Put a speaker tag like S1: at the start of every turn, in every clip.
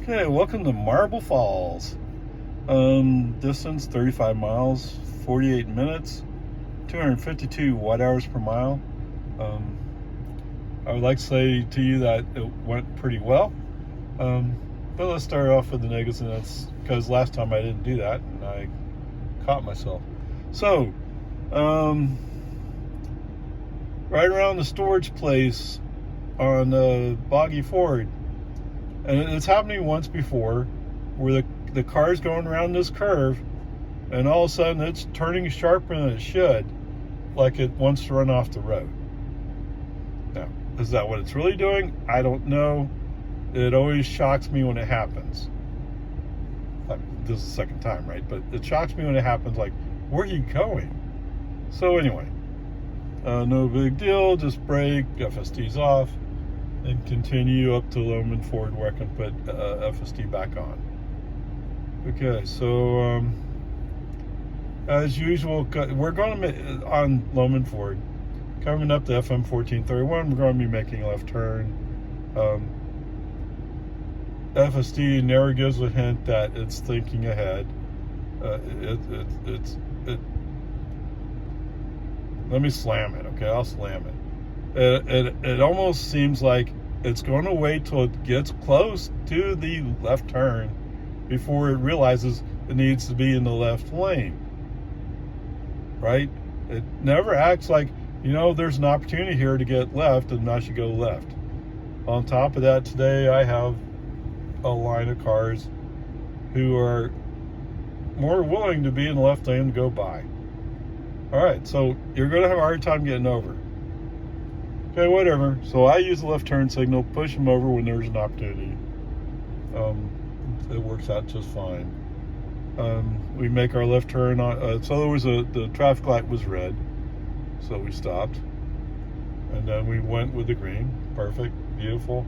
S1: Okay, welcome to Marble Falls. Distance 35 miles, 48 minutes, 252 watt hours per mile. Um, I would like to say to you that it went pretty well. But let's start off with the negatives, and that's because last time I didn't do that and I caught myself. So, right around the storage place on Boggy Ford, and it's happening once before, where the car's going around this curve, and all of a sudden it's turning sharper than it should, like it wants to run off the road. Now, is that what it's really doing? I don't know. It always shocks me when it happens. This is the second time, right? But it shocks me when it happens, like, where are you going? So anyway, no big deal, just brake, FSD's off, and continue up to Loman Ford where I can put FSD back on. Okay, so as usual, we're going to on Loman Ford, coming up to FM 1431, we're going to be making a left turn. FSD never gives a hint that it's thinking ahead. Let me slam it, okay? I'll slam it. It almost seems like it's going to wait till it gets close to the left turn before it realizes it needs to be in the left lane, right? It never acts like, there's an opportunity here to get left and I should go left. On top of that, today I have a line of cars who are more willing to be in the left lane to go by. All right, so you're going to have a hard time getting over. Okay, whatever. So I use the left turn signal, push them over when there's an opportunity. It works out just fine. We make our left turn on. So there was the traffic light was red, so we stopped, and then we went with the green. Perfect, beautiful.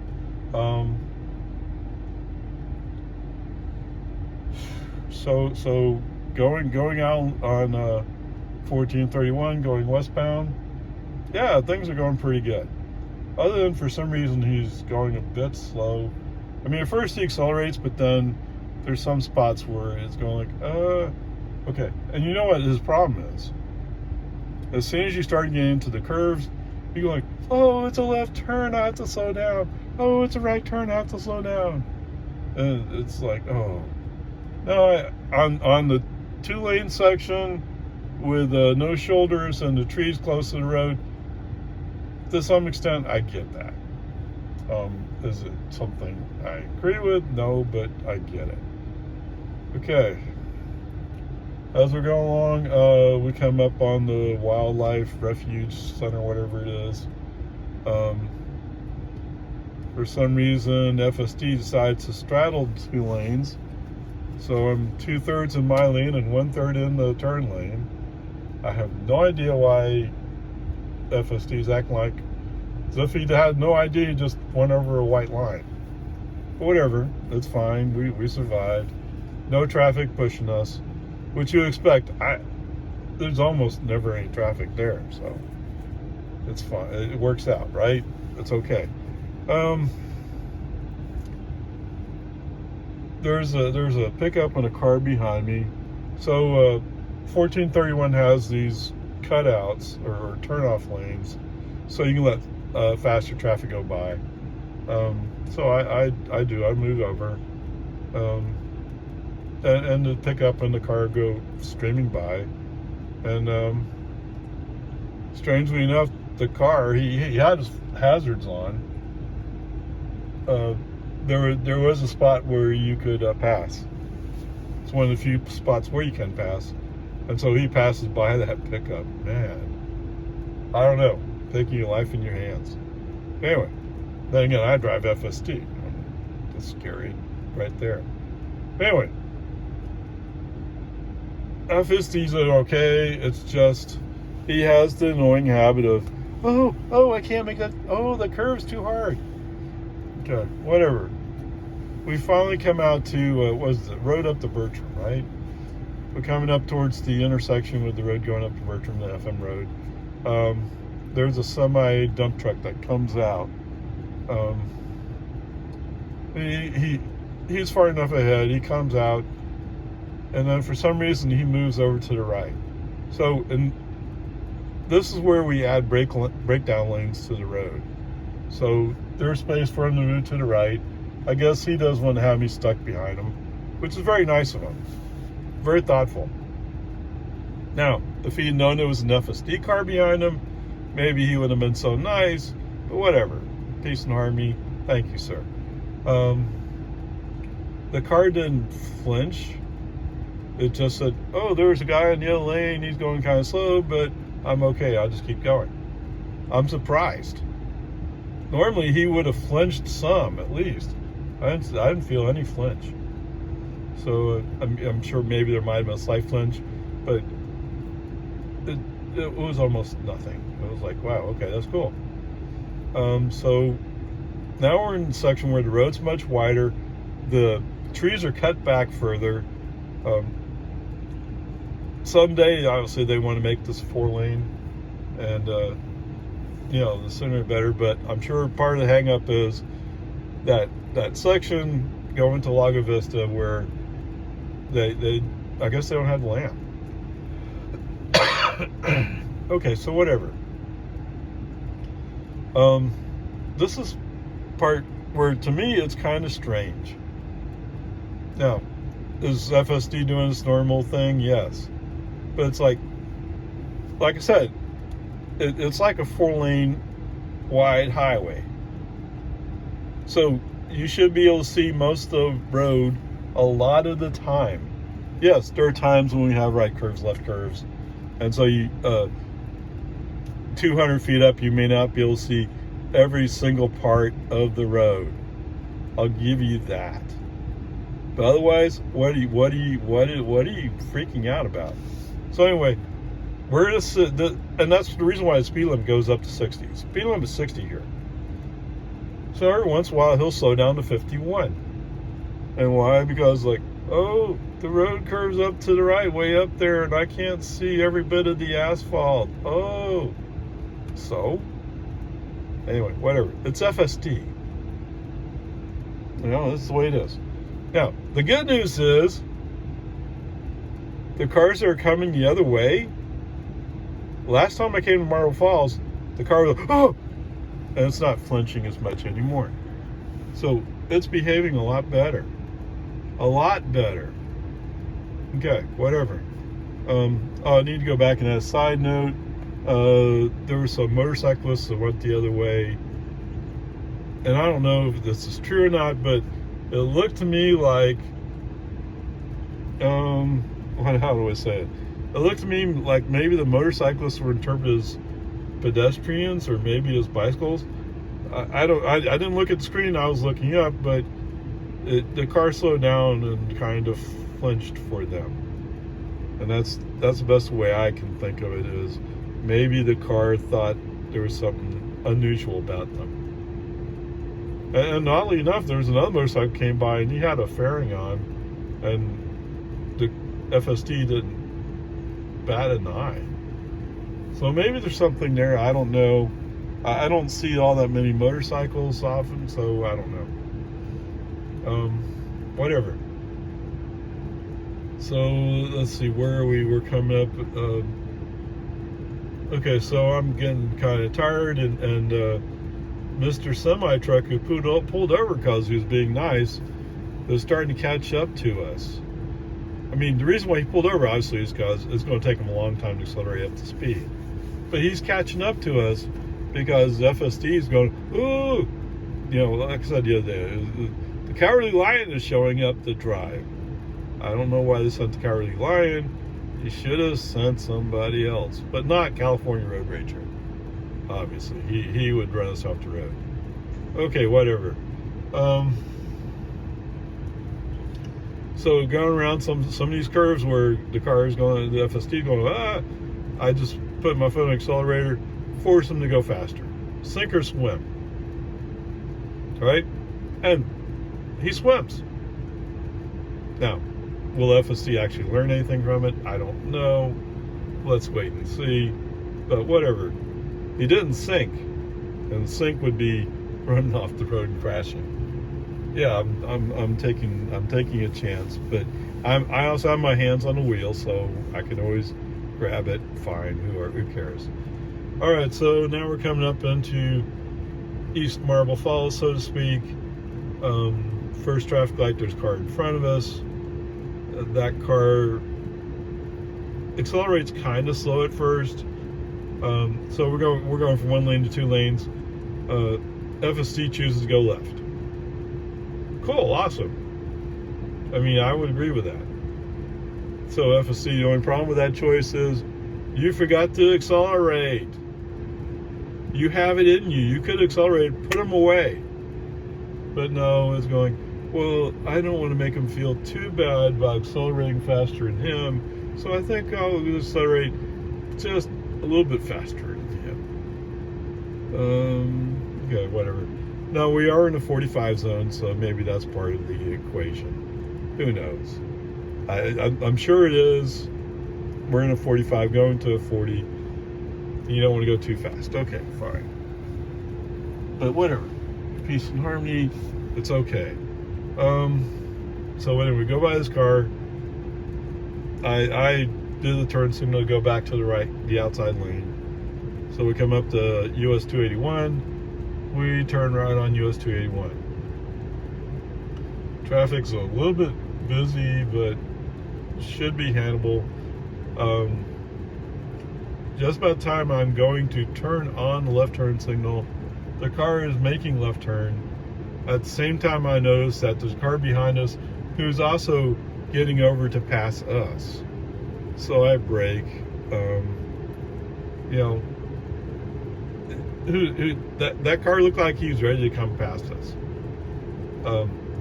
S1: So going out on 1431, going westbound. Yeah, things are going pretty good. Other than for some reason he's going a bit slow. I mean, at first he accelerates, but then there's some spots where it's going like, okay. And you know what his problem is? As soon as you start getting into the curves, you go like, oh, it's a left turn, I have to slow down. Oh, it's a right turn, I have to slow down. And it's like, oh. No, on the 2-lane section with no shoulders and the trees close to the road, to some extent, I get that. Is it something I agree with? No, but I get it. Okay. As we're going along, we come up on the Wildlife Refuge Center, whatever it is. For some reason, FSD decides to straddle 2 lanes. So I'm 2/3 in my lane and 1/3 in the turn lane. I have no idea why FSD is acting like as if he had no idea he just went over a white line. But whatever, it's fine. We survived. No traffic pushing us, which you expect. There's almost never any traffic there, so it's fine. It works out, right? It's okay. There's a pickup and a car behind me. So 1431 has these cutouts or turnoff lanes, so you can let faster traffic go by. So I do. I move over, and the pickup and the car go streaming by. And strangely enough, the car he had his hazards on. There was a spot where you could pass. It's one of the few spots where you can pass. And so he passes by that pickup. Man, I don't know. Taking your life in your hands. Anyway, then again, I drive FSD. That's scary right there. Anyway, FSD's okay. It's just he has the annoying habit of, oh, I can't make that. Oh, the curve's too hard. Okay, whatever. We finally come out to road up to Bertram, right? We're coming up towards the intersection with the road going up to Bertram, the FM road. There's a semi dump truck that comes out. He he's far enough ahead. He comes out, and then for some reason he moves over to the right. So, and this is where we add breakdown lanes to the road. So there's space for him to move to the right. I guess he does want to have me stuck behind him, which is very nice of him. Very thoughtful. Now, if he had known there was an FSD car behind him, maybe he would have been so nice, but whatever. Peace and harmony. Thank you, sir. The car didn't flinch. It just said, oh, there's a guy in the other lane. He's going kind of slow, but I'm okay. I'll just keep going. I'm surprised. Normally, he would have flinched some, at least. I didn't feel any flinch. So I'm sure maybe there might have been a slight flinch, but it was almost nothing. It was like, wow, okay, that's cool. So now we're in the section where the road's much wider. The trees are cut back further. Someday, obviously, they want to make this 4-lane, and the sooner the better. But I'm sure part of the hang-up is that section going to Lago Vista where they I guess they don't have the land. Okay, so whatever. This is part where, to me, it's kind of strange. Now, is FSD doing this normal thing? Yes. But it's like I said, it's like a 4-lane wide highway. So you should be able to see most of the road a lot of the time. Yes, there are times when we have right curves, left curves. And so you 200 feet up, you may not be able to see every single part of the road. I'll give you that. But otherwise, what are you freaking out about? So anyway, we're just, and that's the reason why the speed limit goes up to 60. Speed limit is 60 here. So every once in a while, he'll slow down to 51. And why? Because oh, the road curves up to the right, way up there, and I can't see every bit of the asphalt. Oh, so anyway, whatever. It's FSD. That's the way it is. Now, the good news is the cars that are coming the other way, last time I came to Marble Falls, the car was oh, and it's not flinching as much anymore. So it's behaving a lot better. A lot better. Okay, whatever. I need to go back and add a side note. There were some motorcyclists that went the other way. And I don't know if this is true or not, but it looked to me like, how do I say it? It looked to me like maybe the motorcyclists were interpreted as pedestrians or maybe as bicycles. I didn't look at the screen. I was looking up, but the car slowed down and kind of flinched for them. And that's the best way I can think of it, is maybe the car thought there was something unusual about them. And oddly enough, there was another motorcycle came by and he had a fairing on, and the FSD didn't bat an eye. So maybe there's something there. I don't know. I don't see all that many motorcycles often, so I don't know. Whatever. So let's see, where are we? We're coming up. Okay, so I'm getting kind of tired, and Mr. Semi-Truck, who pulled over because he was being nice, is starting to catch up to us. I mean, the reason why he pulled over, obviously, is because it's going to take him a long time to accelerate up to speed. But he's catching up to us because FSD is going, ooh, like I said the other day, the Cowardly Lion is showing up to drive. I don't know why they sent the Cowardly Lion. You should have sent somebody else, but not California Road Ranger. Obviously, he would run us off the road. Okay, whatever. So going around some of these curves where the car is going, the FSD going, I just put my foot on the accelerator, force him to go faster. Sink or swim. Right? And he swims. Now, will FSD actually learn anything from it? I don't know. Let's wait and see. But whatever. He didn't sink. And sink would be running off the road and crashing. yeah, I'm taking a chance, but I also have my hands on the wheel, so I can always grab it. Fine, who cares? All right, so now we're coming up into East Marble Falls, so to speak. First traffic light, there's a car in front of us. That car accelerates kind of slow at first. So we're going from one lane to 2 lanes. FSD chooses to go left. Cool, awesome. I mean, I would agree with that. So FSD, the only problem with that choice is you forgot to accelerate. You have it in you. You could accelerate, put them away. But no, it's going, well, I don't want to make him feel too bad by accelerating faster than him, so I think I'll accelerate just a little bit faster than him. Okay, whatever. Now, we are in a 45 zone, so maybe that's part of the equation. Who knows? I'm sure it is. We're in a 45 going to a 40. You don't want to go too fast. Okay, fine. But whatever. Peace and harmony, it's okay. So anyway, we go by this car. I do the turn signal to go back to the right, the outside lane. So we come up to US 281. We turn right on US 281. Traffic's a little bit busy, but should be handleable. Just about the time I'm going to turn on the left turn signal, the car is making left turn. At the same time, I notice that there's a car behind us who's also getting over to pass us. So I brake. You know, that car looked like he was ready to come past us.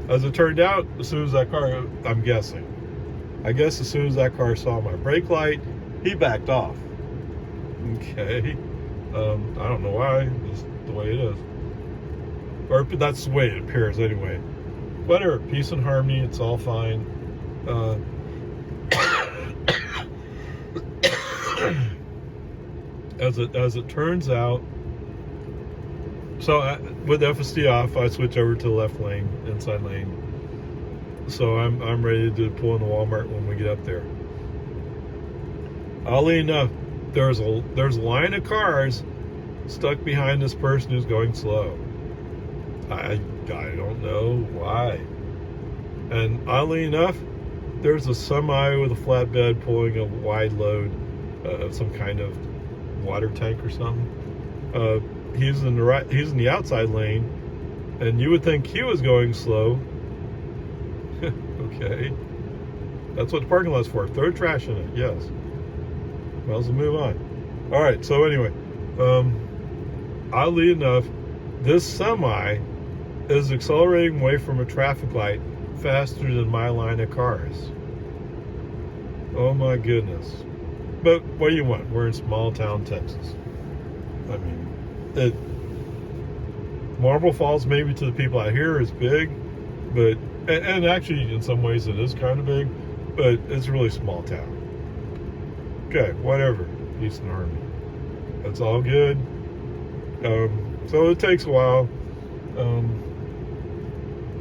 S1: As it turned out, as soon as that car, I guess as soon as that car saw my brake light, he backed off. Okay. I don't know why, just the way it is. Or that's the way it appears anyway. Whatever, peace and harmony, it's all fine. As it turns out, so with FSD off, I switch over to the left lane, inside lane. So I'm ready to pull into Walmart when we get up there. Oddly enough, there's a line of cars stuck behind this person who's going slow. I don't know why. And oddly enough, there's a semi with a flatbed pulling a wide load of some kind of water tank or something. He's in the outside lane, and you would think he was going slow. Okay, that's what the parking lot's for. Throw trash in it. Yes. Well, let's move on. All right. So anyway, oddly enough, this semi is accelerating away from a traffic light faster than my line of cars. Oh my goodness. But what do you want? We're in small town Texas. I mean, Marble Falls, maybe to the people out here, is big, but and actually in some ways it is kind of big, but it's really small town. Okay, whatever. Peace and harmony. That's all good. So it takes a while.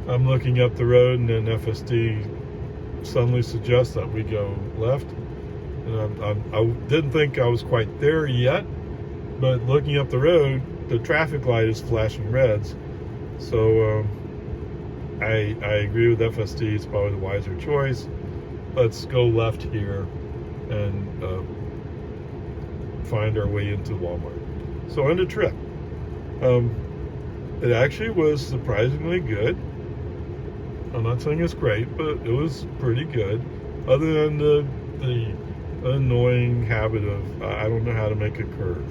S1: I'm looking up the road, and then FSD suddenly suggests that we go left. And I didn't think I was quite there yet, but looking up the road, the traffic light is flashing reds. So I agree with FSD. It's probably the wiser choice. Let's go left here and find our way into Walmart. So end of trip. It actually was surprisingly good. I'm not saying it's great, but it was pretty good. Other than the annoying habit of I don't know how to make a curve.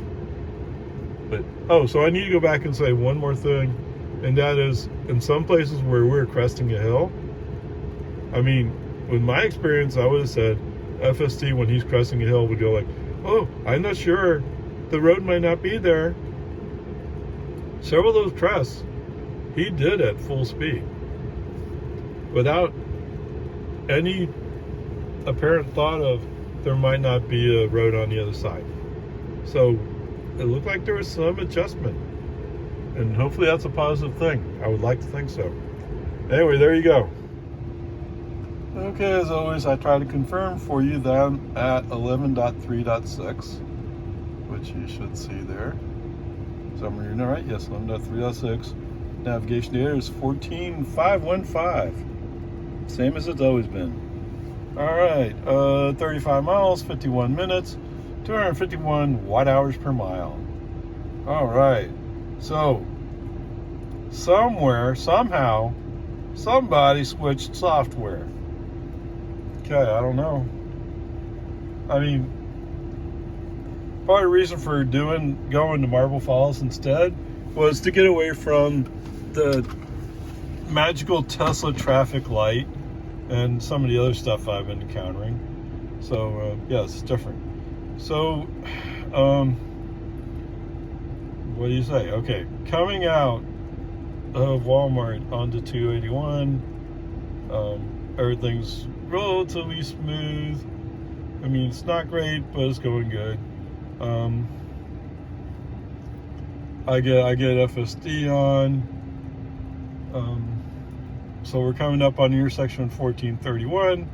S1: But so I need to go back and say one more thing, and that is in some places where we're cresting a hill. I mean, with my experience, I would have said FSD when he's cresting a hill would go like, "Oh, I'm not sure. The road might not be there." Several of those crests, he did at full speed, without any apparent thought of there might not be a road on the other side. So it looked like there was some adjustment, and hopefully that's a positive thing. I would like to think so. Anyway, there you go. Okay, as always, I try to confirm for you that I'm at 11.3.6, which you should see there. Somewhere you're right, yes, 11.3.6. Navigation data is 14.515. Same as it's always been. All right, 35 miles, 51 minutes, 251 watt-hours per mile. All right, so somewhere, somehow, somebody switched software. Okay, I don't know. I mean, part of the reason for going to Marble Falls instead was to get away from the magical Tesla traffic light and some of the other stuff I've been encountering. So, yeah, it's different. So, what do you say? Okay, coming out of Walmart onto 281, everything's relatively smooth. I mean, it's not great, but it's going good. I get FSD on. So we're coming up on the intersection 1431.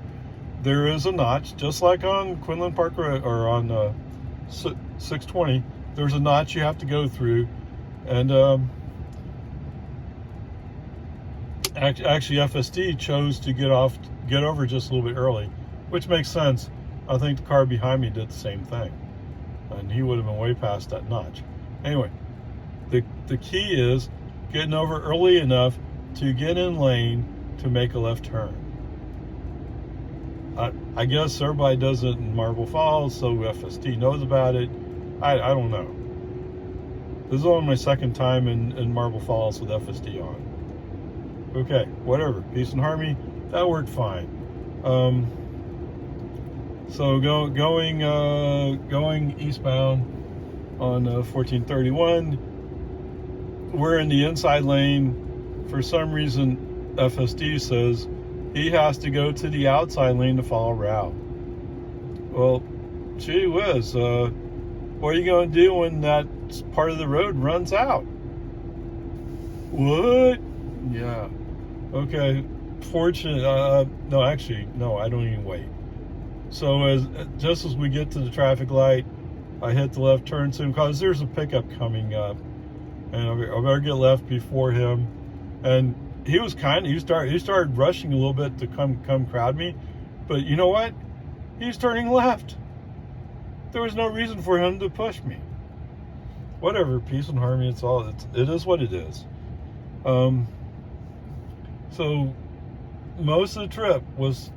S1: There is a notch, just like on Quinlan Park Road or on 620. There's a notch you have to go through, and actually FSD chose to get over just a little bit early, which makes sense. I think the car behind me did the same thing, and he would have been way past that notch. Anyway, the key is getting over early enough to get in lane to make a left turn. I guess everybody does it in Marble Falls, so FSD knows about it. I don't know. This is only my second time in Marble Falls with FSD on. Okay, whatever. Peace and harmony, that worked fine. So going eastbound on 1431, we're in the inside lane. For some reason, FSD says he has to go to the outside lane to follow route. Well, gee whiz, what are you going to do when that part of the road runs out? What? Yeah. Okay. No, actually, no, I don't even wait. So just as we get to the traffic light, I hit the left turn soon because there's a pickup coming up, and I better get left before him. And he started rushing a little bit to come crowd me, but you know what? He's turning left. There was no reason for him to push me. Whatever, peace and harmony. It is what it is. So most of the trip was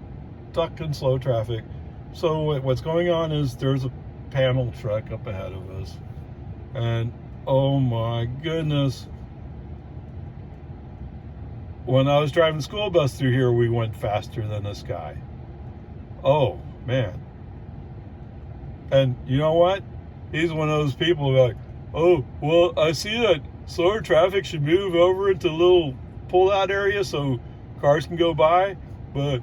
S1: stuck in slow traffic. So what's going on is there's a panel truck up ahead of us, and oh my goodness, when I was driving the school bus through here, we went faster than this guy. Oh man. And you know what? He's one of those people who are like, oh, well, I see that slower traffic should move over into a little pull-out area so cars can go by, but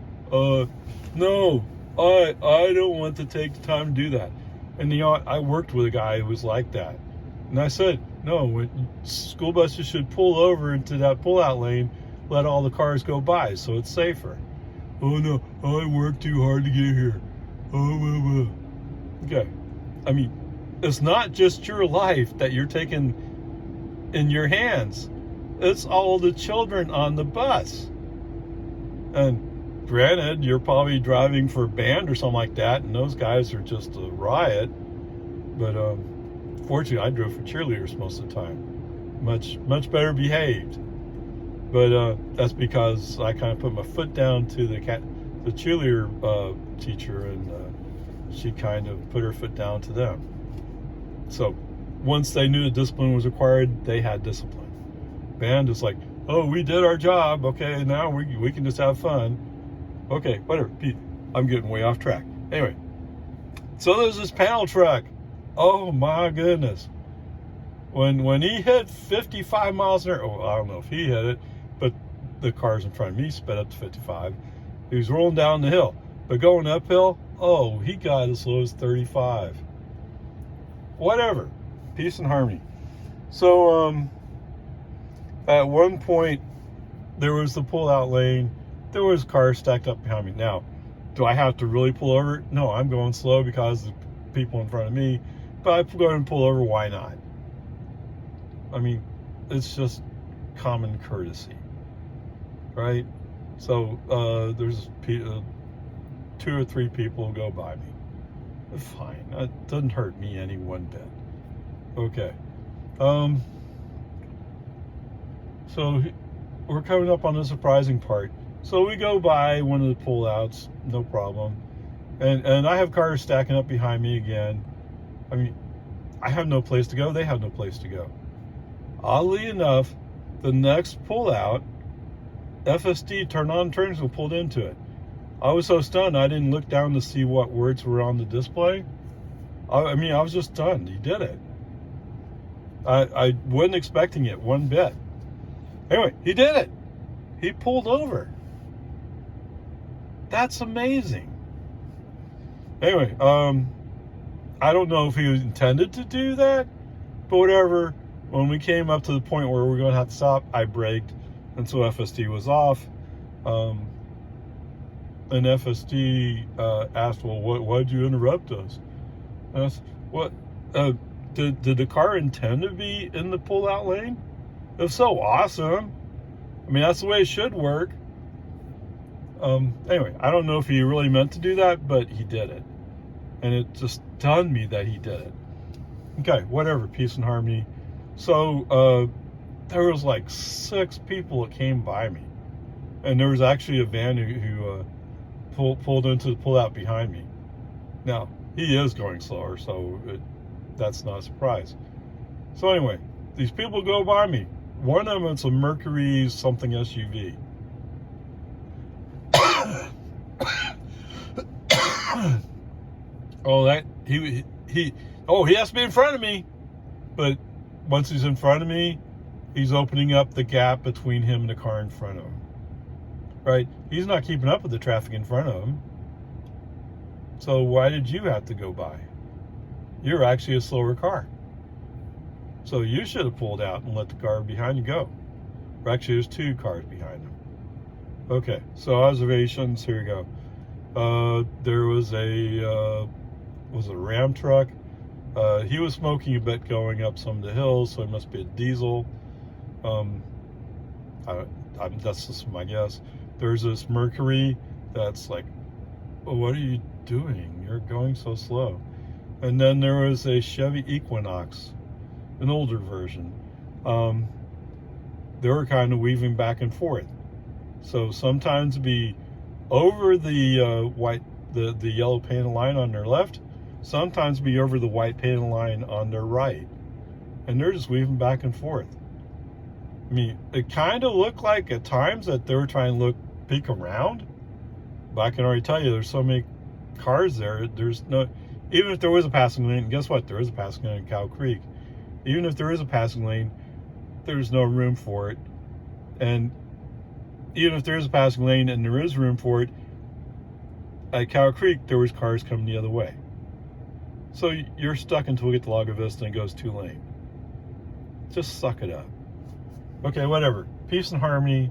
S1: no, I don't want to take the time to do that. And you know, I worked with a guy who was like that, and I said, no, school buses should pull over into that pull-out lane, let all the cars go by so it's safer. Oh no, I worked too hard to get here. Oh. Okay, I mean, it's not just your life that you're taking in your hands. It's all the children on the bus. And granted, you're probably driving for a band or something like that, and those guys are just a riot. But fortunately, I drove for cheerleaders most of the time. Much better behaved. But that's because I kind of put my foot down to the cheerleader teacher, and she kind of put her foot down to them. So once they knew that discipline was required, they had discipline. Band is like, oh, we did our job. Okay, now we can just have fun. Okay, whatever. I'm getting way off track. Anyway, so there's this panel truck. Oh my goodness. When he hit 55 miles an hour, oh, I don't know if he hit it, but the cars in front of me sped up to 55. He was rolling down the hill, but going uphill, oh, he got as low as 35. Whatever. Peace and harmony. So, at one point, there was the pull-out lane. There was cars stacked up behind me. Now, do I have to really pull over? No, I'm going slow because the people in front of me. But I go and pull over. Why not? I mean, it's just common courtesy, right? So there's 2 or 3 people go by me. Fine, it doesn't hurt me any one bit. Okay. So we're coming up on the surprising part. So we go by one of the pullouts, no problem. And I have cars stacking up behind me again. I mean, I have no place to go. They have no place to go. Oddly enough, the next pullout, FSD turned on turn signal, pulled into it. I was so stunned, I didn't look down to see what words were on the display. I mean, I was just stunned. He did it. I wasn't expecting it one bit. Anyway, he did it. He pulled over. That's amazing. Anyway, I don't know if he intended to do that, but whatever. When we came up to the point where we were going to have to stop, I braked, and so FSD was off. And FSD asked, "Well, why did you interrupt us?" And I said, "What? Did the car intend to be in the pull-out lane? If so, awesome. I mean, that's the way it should work." Anyway, I don't know if he really meant to do that, but he did it. And it just stunned me that he did it. Okay, whatever, peace and harmony. So there was like 6 people that came by me. And there was actually a van who pulled into the pullout behind me. Now, he is going slower, so that's not a surprise. So anyway, these people go by me. One of them is a Mercury something SUV. Oh, he has to be in front of me. But once he's in front of me, he's opening up the gap between him and the car in front of him. Right? He's not keeping up with the traffic in front of him. So why did you have to go by? You're actually a slower car. So you should have pulled out and let the car behind you go. Or actually, there's 2 cars behind him. Okay, so observations, here we go. There was a Ram truck. He was smoking a bit going up some of the hills, so it must be a diesel. That's just my guess. There's this Mercury that's like, oh, what are you doing? You're going so slow. And then there was a Chevy Equinox, an older version. They were kind of weaving back and forth. So sometimes be over the the yellow painted line on their left, sometimes be over the white painted line on their right. And they're just weaving back and forth. I mean, it kind of looked like at times that they were trying to peek around. But I can already tell you, there's so many cars there. There's no, even if there was a passing lane, and guess what? There is a passing lane in Cow Creek. Even if there is a passing lane, there's no room for it. And even if there is a passing lane and there is room for it, at Cow Creek, there was cars coming the other way. So you're stuck until we get to Lago Vista and it goes 2 lane. Just suck it up. Okay, whatever. Peace and harmony.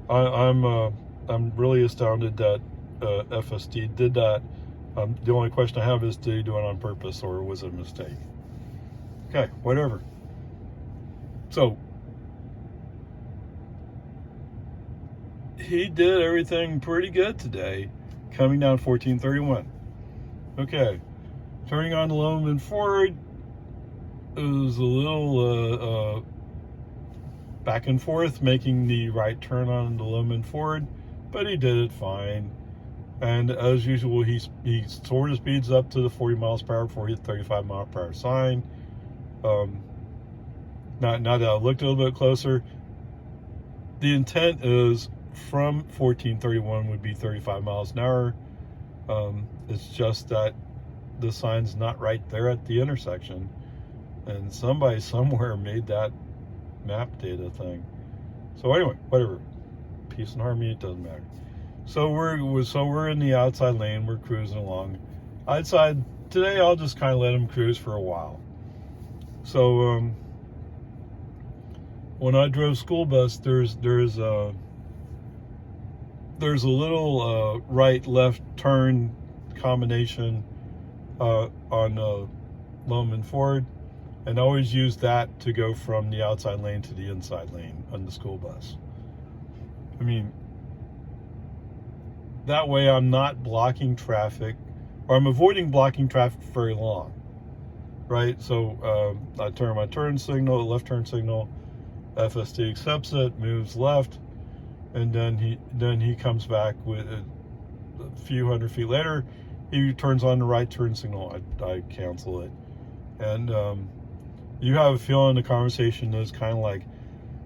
S1: I'm really astounded that FSD did that. The only question I have is, did he do it on purpose or was it a mistake? Okay, whatever. So he did everything pretty good today, coming down 1431. Okay, turning on the Loman Ford, it was a little back and forth, making the right turn on the Loman Ford, but he did it fine. And as usual, he sort of speeds up to the 40 miles per hour before he hit 35 mile per hour sign. Now that I looked a little bit closer, the intent is from 1431 would be 35 miles an hour. It's just that the sign's not right there at the intersection, and somebody somewhere made that map data thing. So anyway, whatever. Peace and harmony, it doesn't matter. So we're in the outside lane. We're cruising along. Outside today, I'll just kind of let him cruise for a while. So when I drove school bus, there's there's a little right-left turn combination on Loman Ford, and always use that to go from the outside lane to the inside lane on the school bus. I mean, that way I'm not blocking traffic, or I'm avoiding blocking traffic very long, right? So I turn my turn signal, left turn signal, FSD accepts it, moves left, and then he comes back with a few hundred feet later, he turns on the right turn signal. I cancel it. And you have a feeling the conversation is kind of like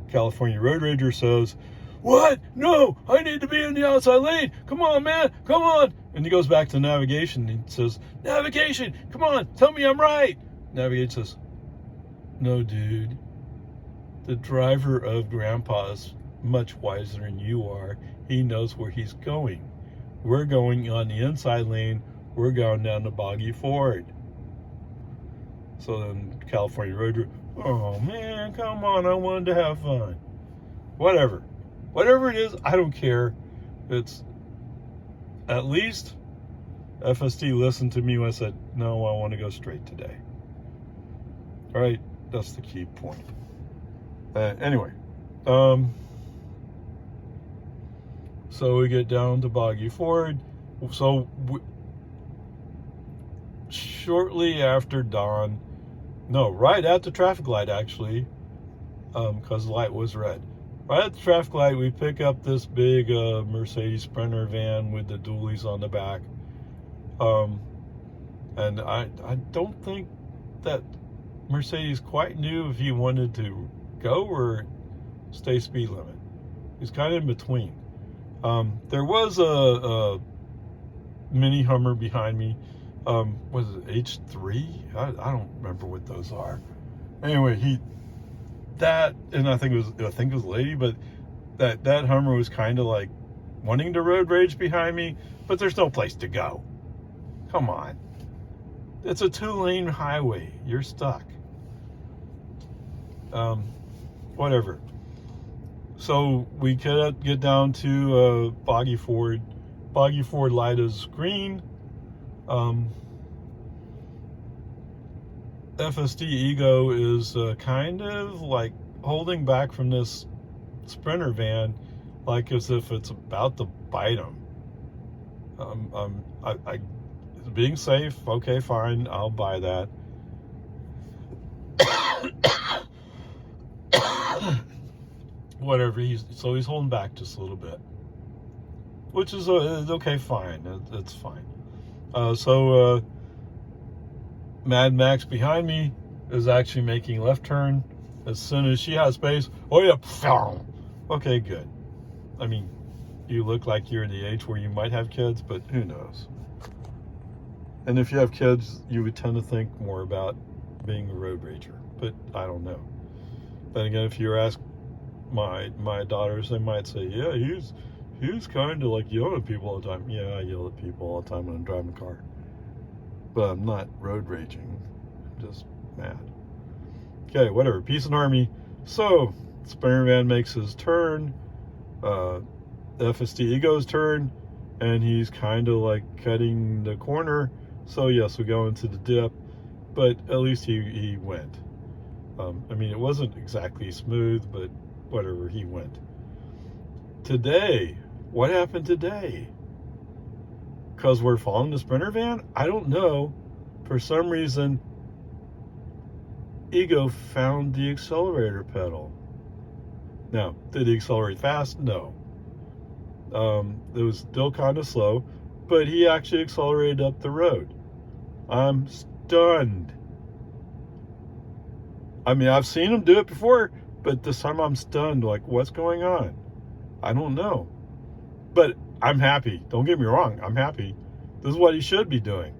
S1: California Road Rager says, "What? No, I need to be in the outside lane. Come on, man, come on." And he goes back to navigation. And he says, "Navigation, come on, tell me I'm right." Navigation says, "No, dude. The driver of Grandpa is much wiser than you are. He knows where he's going. We're going on the inside lane. We're going down to Boggy Ford." So then California Road, "Oh man, come on, I wanted to have fun." Whatever it is, I don't care. It's at least FSD listened to me when I said, "No, I want to go straight today." All right, that's the key point. Anyway, so we get down to Boggy Ford. So shortly after dawn, no, right at the traffic light actually, because the light was red. Right at the traffic light, we pick up this big Mercedes Sprinter van with the dualies on the back. And I don't think that Mercedes quite knew if he wanted to go or stay speed limit. He's kind of in between. There was a mini Hummer behind me. Was it H3? I don't remember what those are. Anyway, and I think it was a lady, but that Hummer was kind of like wanting to road rage behind me, but there's no place to go. Come on. It's a 2-lane highway. You're stuck. Whatever. So we get down to Boggy Ford. Boggy Ford light is green. FSD Ego is kind of like holding back from this Sprinter van, like as if it's about to bite him. Being safe, okay, fine, I'll buy that. Whatever, he's holding back just a little bit, which is okay, fine, it's fine. So Mad Max behind me is actually making left turn as soon as she has space. Oh yeah, okay, good. I mean, you look like you're the age where you might have kids, but who knows? And if you have kids, you would tend to think more about being a road rager, but I don't know. Then again, if you ask my daughters, they might say, "Yeah, he's kind of like yelling at people all the time." Yeah, I yell at people all the time when I'm driving a car, but I'm not road raging. I'm just mad. Okay, whatever. Peace and harmony. So Sprinter van makes his turn. FSD Ego's turn, and he's kind of like cutting the corner. So yes, we go into the dip, but at least he went. I mean, it wasn't exactly smooth, but whatever, he went. Today, what happened today? Because we're following the Sprinter van? I don't know. For some reason, Ego found the accelerator pedal. Now, did he accelerate fast? No. It was still kind of slow, but he actually accelerated up the road. I'm stunned. I mean, I've seen him do it before, but this time I'm stunned. Like, what's going on? I don't know. But I'm happy. Don't get me wrong. I'm happy. This is what he should be doing.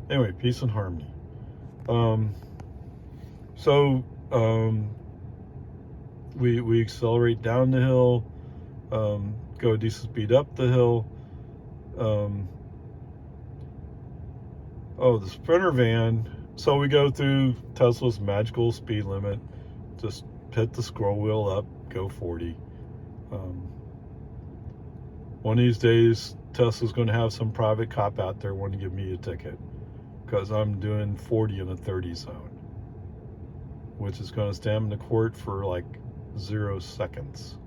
S1: Anyway, peace and harmony. We accelerate down the hill, go a decent speed up the hill. The Sprinter van. So we go through Tesla's magical speed limit. Just hit the scroll wheel up, go 40. One of these days, Tesla's going to have some private cop out there wanting to give me a ticket because I'm doing 40 in a 30 zone, which is going to stand in the court for like 0 seconds.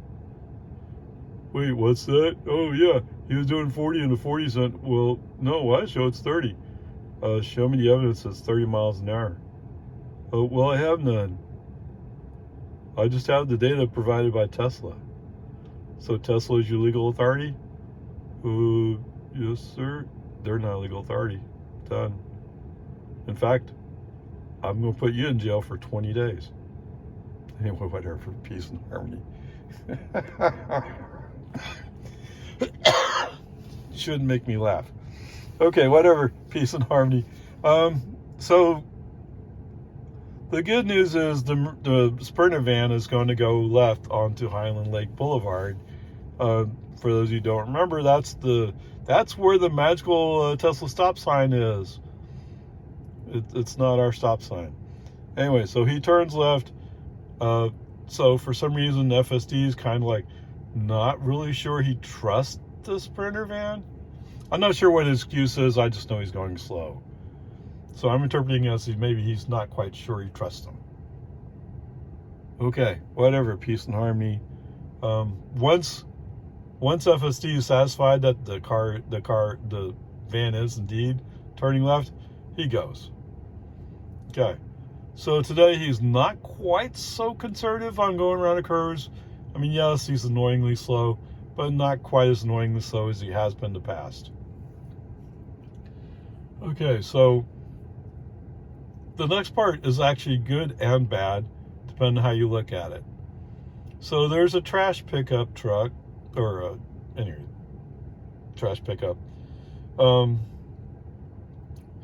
S1: Wait, what's that? Oh yeah, he was doing 40 in the 40 zone. Well, no, I show it's 30. Show me the evidence that's 30 miles an hour. Oh, well, I have none. I just have the data provided by Tesla. So Tesla is your legal authority? Yes, sir. They're not a legal authority. Done. In fact, I'm going to put you in jail for 20 days. Anyway, whatever, peace and harmony. Shouldn't make me laugh. Okay, whatever, peace and harmony. So the good news is the Sprinter van is going to go left onto Highland Lake Boulevard. For those who don't remember, that's where the magical Tesla stop sign is. It's not our stop sign. Anyway, so he turns left. So for some reason, FSD is kind of like not really sure he trusts the Sprinter van. I'm not sure what his excuse is. I just know he's going slow. So I'm interpreting it as maybe he's not quite sure he trusts him. Okay, whatever, peace and harmony. Once FSD is satisfied that the van is indeed turning left, he goes. Okay, so today he's not quite so conservative on going around the curves. I mean, yes, he's annoyingly slow, but not quite as annoyingly slow as he has been in the past. Okay, so the next part is actually good and bad, depending on how you look at it. So there's a trash pickup truck, or anyway, trash pickup.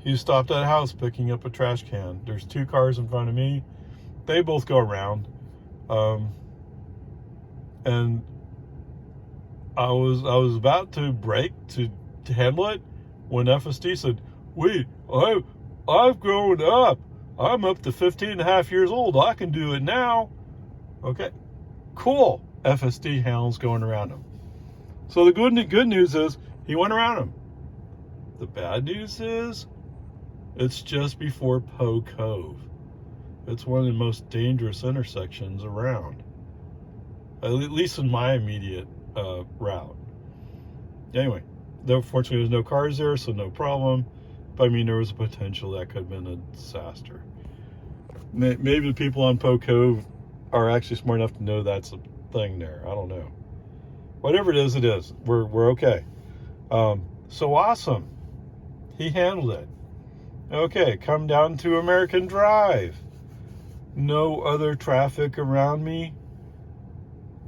S1: He stopped at a house picking up a trash can. There's 2 cars in front of me. They both go around. And I was about to brake to handle it when FSD said, "Wait, I've grown up. I'm up to 15 and a half years old. I can do it now." Okay, cool. FSD handles going around him. So the good news is he went around him. The bad news is it's just before Poe Cove. It's one of the most dangerous intersections around, at least in my immediate route. Anyway, fortunately there's no cars there, so no problem. But I mean, there was a potential that could have been a disaster. Maybe the people on Poe Cove are actually smart enough to know that's a thing there. I don't know. Whatever it is, it is. We're okay. So awesome. He handled it. Okay, come down to American Drive. No other traffic around me.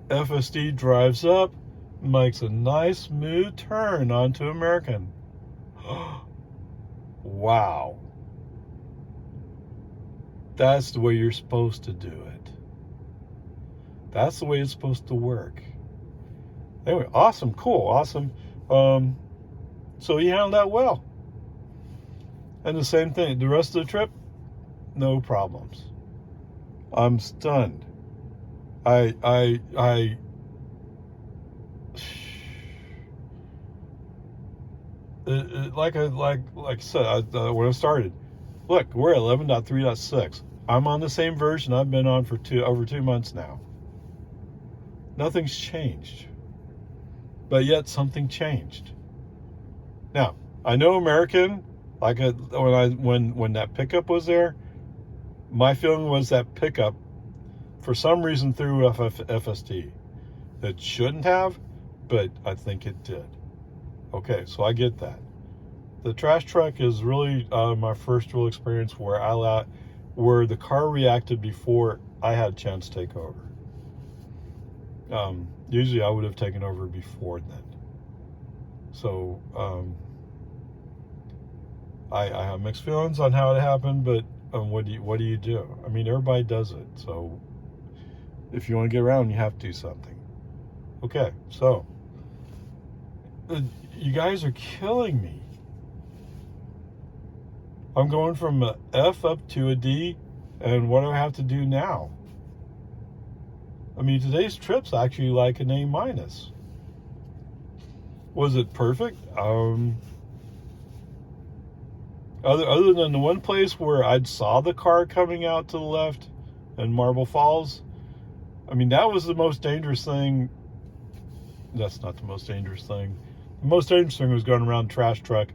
S1: FSD drives up, makes a nice smooth turn onto American. Wow. That's the way you're supposed to do it. That's the way it's supposed to work. Anyway, awesome, cool, awesome. So he handled that well. And the same thing, the rest of the trip, no problems. I'm stunned. Like I said when I started, look, we're at 11.3.6. I'm on the same version I've been on for over 2 months now. Nothing's changed, but yet something changed. Now I know American. When that pickup was there, my feeling was that pickup, for some reason, threw FSD. It shouldn't have, but I think it did. Okay, so I get that. The trash truck is really my first real experience where the car reacted before I had a chance to take over. Usually I would have taken over before then. So I have mixed feelings on how it happened, but what do you do? I mean, everybody does it. So if you want to get around, you have to do something. Okay, so you guys are killing me. I'm going from a F up to a D, and what do I have to do now? I mean, today's trip's actually like an A-. Was it perfect? Other than the one place where I saw the car coming out to the left in Marble Falls, I mean, that was the most dangerous thing. That's not the most dangerous thing. The most dangerous thing was going around trash truck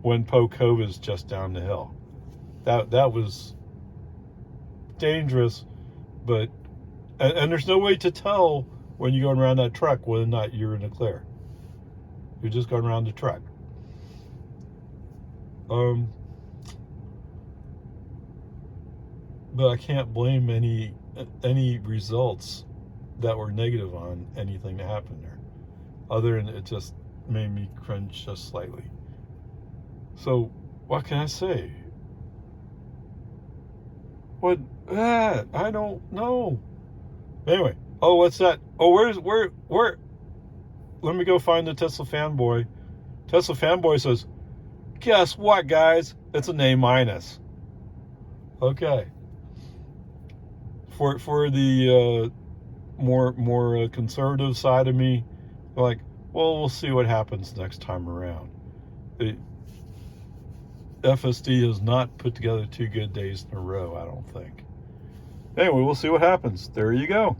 S1: when Poe Cove is just down the hill. That was dangerous, but and there's no way to tell when you're going around that truck whether or not you're in the clear. You're just going around the truck. But I can't blame any results that were negative on anything that happened there, other than it just made me cringe just slightly. So what can I say? What? I don't know. Anyway, oh, what's that? Oh, where? Let me go find the Tesla fanboy. Tesla fanboy says, guess what, guys? It's an A-. Okay. For the more conservative side of me, like, well, we'll see what happens next time around. The FSD has not put together 2 good days in a row, I don't think. Anyway, we'll see what happens. There you go.